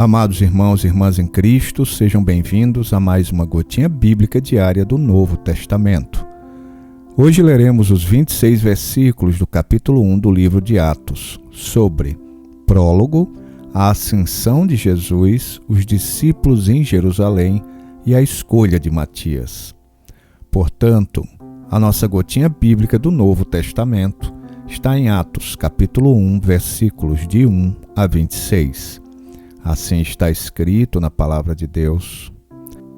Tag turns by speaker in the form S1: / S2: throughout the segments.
S1: Amados irmãos e irmãs em Cristo, sejam bem-vindos a mais uma gotinha bíblica diária do Novo Testamento. Hoje leremos os 26 versículos do capítulo 1 do livro de Atos, sobre prólogo, a ascensão de Jesus, os discípulos em Jerusalém e a escolha de Matias. Portanto, a nossa gotinha bíblica do Novo Testamento está em Atos, capítulo 1, versículos de 1 a 26. Assim está escrito na palavra de Deus.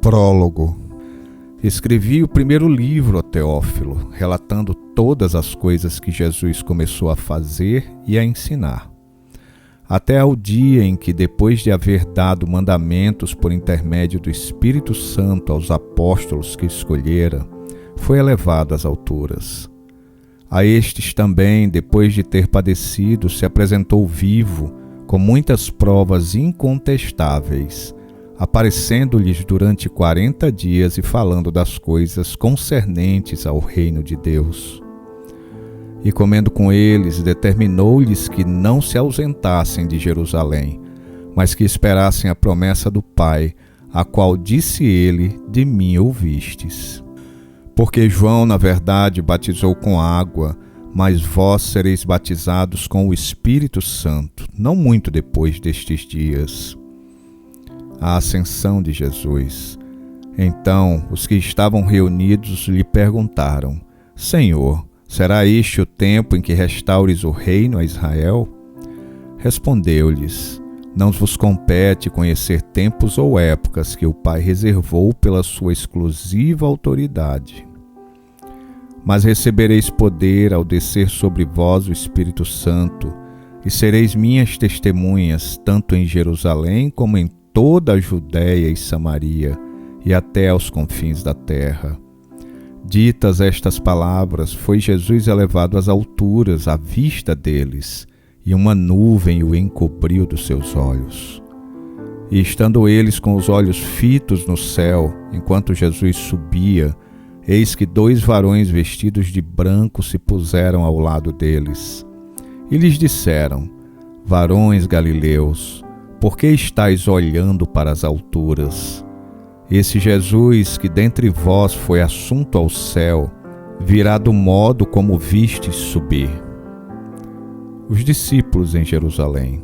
S1: Prólogo. Escrevi o primeiro livro, ó Teófilo, relatando todas as coisas que Jesus começou a fazer e a ensinar, até ao dia em que, depois de haver dado mandamentos por intermédio do Espírito Santo aos apóstolos que escolhera, foi elevado às alturas. A estes também, depois de ter padecido, se apresentou vivo, com muitas provas incontestáveis, aparecendo-lhes durante 40 dias e falando das coisas concernentes ao reino de Deus. E comendo com eles, determinou-lhes que não se ausentassem de Jerusalém, mas que esperassem a promessa do Pai, a qual disse ele: de mim ouvistes. Porque João, na verdade, batizou com água, mas vós sereis batizados com o Espírito Santo, não muito depois destes dias. A ascensão de Jesus. Então, os que estavam reunidos lhe perguntaram: Senhor, será este o tempo em que restaures o reino a Israel? Respondeu-lhes: Não vos compete conhecer tempos ou épocas que o Pai reservou pela sua exclusiva autoridade. Mas recebereis poder ao descer sobre vós o Espírito Santo, e sereis minhas testemunhas, tanto em Jerusalém como em toda a Judéia e Samaria, e até aos confins da terra. Ditas estas palavras, foi Jesus elevado às alturas à vista deles, e uma nuvem o encobriu dos seus olhos. E estando eles com os olhos fitos no céu, enquanto Jesus subia, eis que 2 varões vestidos de branco se puseram ao lado deles. E lhes disseram: Varões galileus, por que estáis olhando para as alturas? Esse Jesus, que dentre vós foi assunto ao céu, virá do modo como vistes subir. Os discípulos em Jerusalém.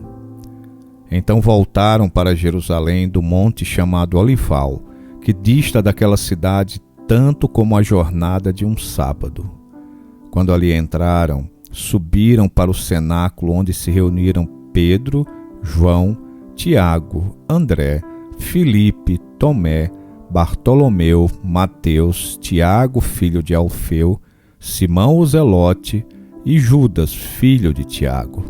S1: Então voltaram para Jerusalém do monte chamado Olival, que dista daquela cidade tanto como a jornada de um sábado. Quando ali entraram, subiram para o cenáculo onde se reuniram Pedro, João, Tiago, André, Filipe, Tomé, Bartolomeu, Mateus, Tiago, filho de Alfeu, Simão o Zelote e Judas, filho de Tiago.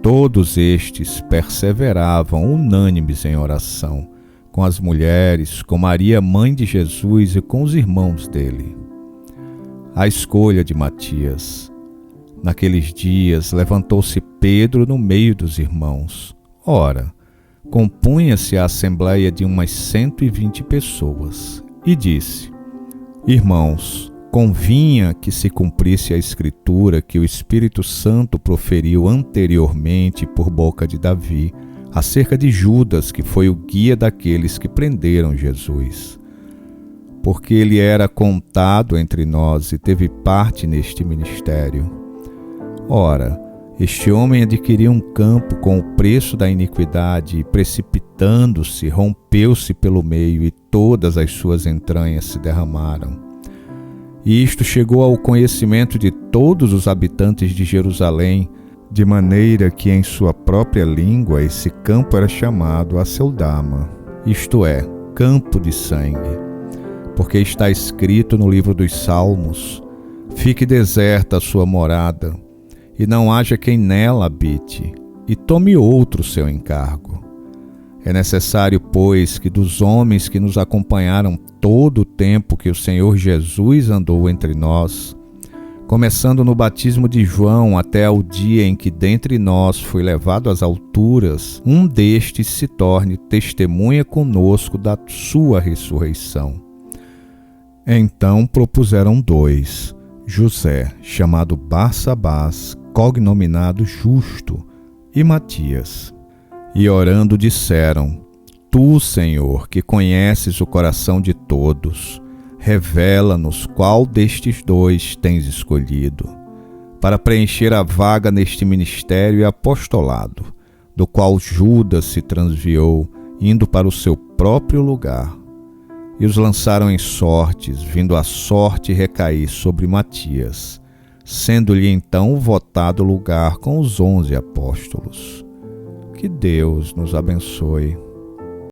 S1: Todos estes perseveravam unânimes em oração, com as mulheres, com Maria, mãe de Jesus, e com os irmãos dele. A escolha de Matias. Naqueles dias levantou-se Pedro no meio dos irmãos. Ora, compunha-se a assembleia de umas 120 pessoas, e disse: Irmãos, convinha que se cumprisse a Escritura que o Espírito Santo proferiu anteriormente por boca de Davi, acerca de Judas, que foi o guia daqueles que prenderam Jesus. Porque ele era contado entre nós e teve parte neste ministério. Ora, este homem adquiriu um campo com o preço da iniquidade e, precipitando-se, rompeu-se pelo meio e todas as suas entranhas se derramaram. E isto chegou ao conhecimento de todos os habitantes de Jerusalém, de maneira que em sua própria língua esse campo era chamado Aceldama, isto é, campo de sangue. Porque está escrito no livro dos Salmos: Fique deserta a sua morada, e não haja quem nela habite, e tome outro seu encargo. É necessário, pois, que dos homens que nos acompanharam todo o tempo que o Senhor Jesus andou entre nós, começando no batismo de João até ao dia em que dentre nós foi levado às alturas, um destes se torne testemunha conosco da sua ressurreição. Então propuseram 2, José, chamado Barsabás, cognominado Justo, e Matias. E orando disseram: Tu, Senhor, que conheces o coração de todos, revela-nos qual destes dois tens escolhido, para preencher a vaga neste ministério e apostolado, do qual Judas se transviou, indo para o seu próprio lugar. E os lançaram em sortes, vindo a sorte recair sobre Matias, sendo-lhe então votado lugar com os 11 apóstolos. Que Deus nos abençoe.